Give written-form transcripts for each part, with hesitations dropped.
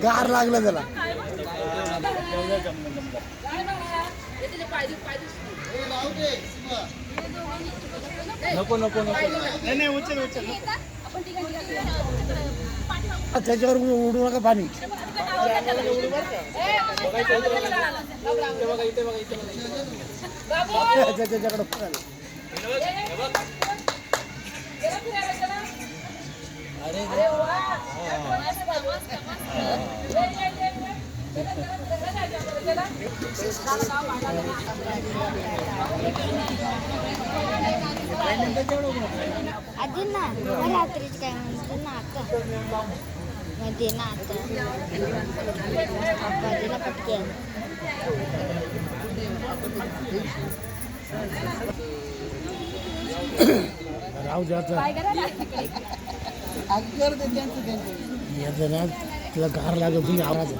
गार लागला त्याला. नको नको नको नाही उचल उचल त्याच्यावर उडू नका पाणी. त्याच्याकडे आधी ना रात्रीच काय म्हणतो ना आता मध्ये ना आता बाजूला पटकन राहू द्यायचं तुला गार लागत तुम्ही आवाज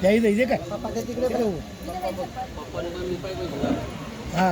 इथे काय हा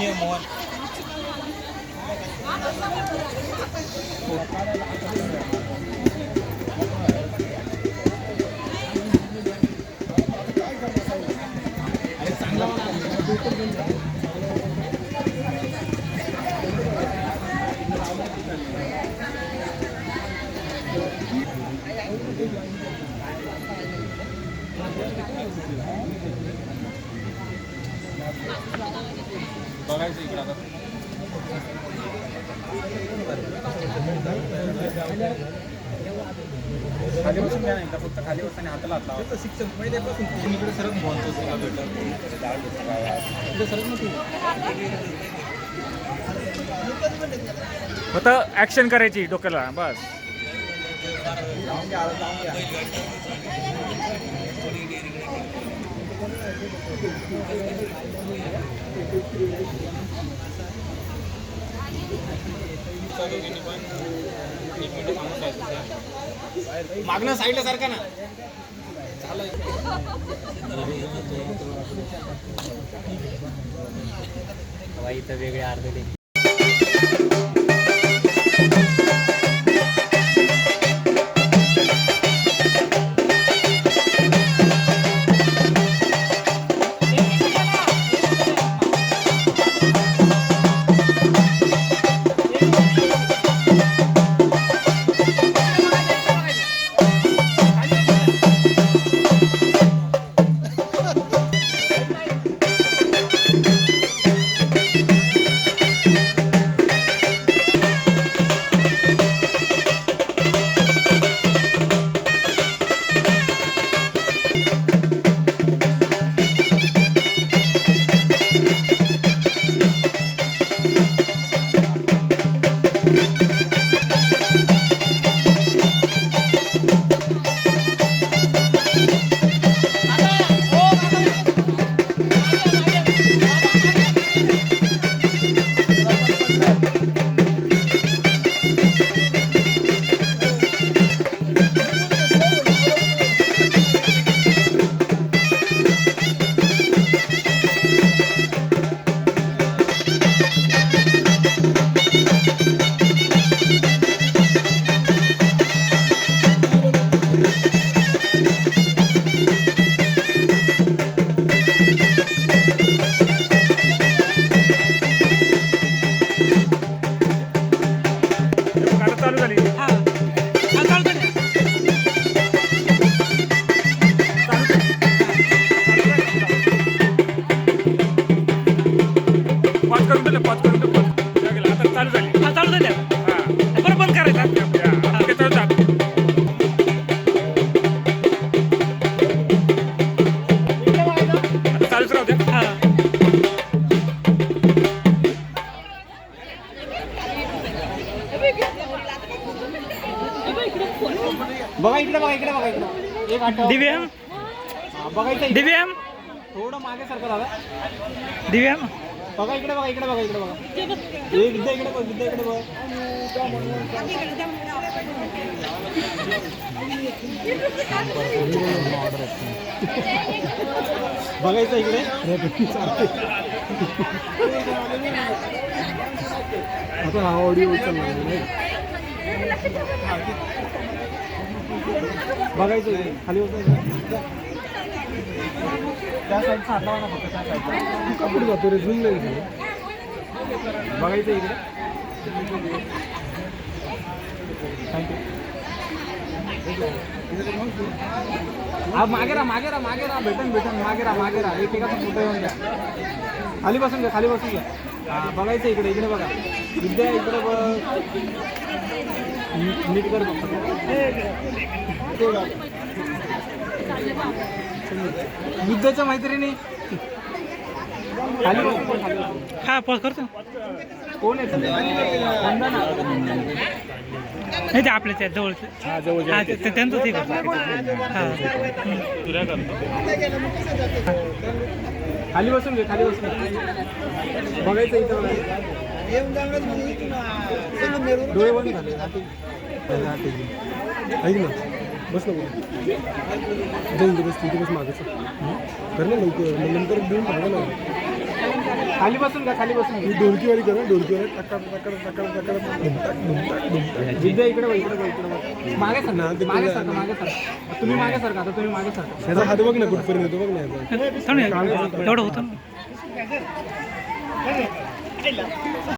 मोहन मोहन बघायचं इकडं आता खाली बसून घ्या नाही फक्त खाली बसताना हाताला हात लावा शिक्षण पहिल्यापासून तुम्ही इकडे सरच बोलतो तुला भेटत सरच नको फक्त ऍक्शन करायची डोक्याला बस. मागणं साईडला सारखा ना इथं वेगळे अर्धे चालू झाली. पाच करून दिलं आता चालू झाली. चालू झाल्या बरं बंद करायचा. चालूच राहू द्या. बघा इकडे बघा इकडे बघा इकडे एक आठवण दिव्याम बघायचं दिव्याम थोडं मागे सारखं राहा दिव्याम बघा इकडे बघा इकडे बघा इकडे बघा हे विद्या इकडे बघ विद्या इकडे बघ बघायचं इकडे आता हा ऑडिओ बघायचं इकडे खाली होतं त्या साईडचा हात लावा ना फक्त त्या साईडचा कपडे जातो रे झूम नाही बघायचं इकडे थँक्यू हा मागे राहा भेटन मागे राहा एकेकाचा फोटो येऊन द्या खाली बसून घ्या हा बघायचं इकडे बघा विद्या इकडे बघ नीट कर विद्याच्या मैत्रिणी खाली बसून हा पॉज करतो. कोण आहे नाही ते आपल्या त्या जवळचं हा ते त्यांचं ते करतो. खाली बसून घे बघायचं इथं डोळे बंद झाले ऐक ना बस ना जाईल बस तिथे बस मागच कर ना लवकर नंतर देऊन टाका ना खाली बसून घ्या, खाली बसून घ्या. ढोलकीवाली करा, ढोलकीवाली टकर टकर टकर टकर टकर. विद्या इकडे बघ, इकडे बघ, इकडे बघ. मागे सरका, मागे सरका, मागे सरका. तुम्ही मागे सरका, आता तुम्ही मागे सरका. त्याचा हात बघ ना कुठपर्यंत येतो बघ ना याचा. एवढं होतं ना.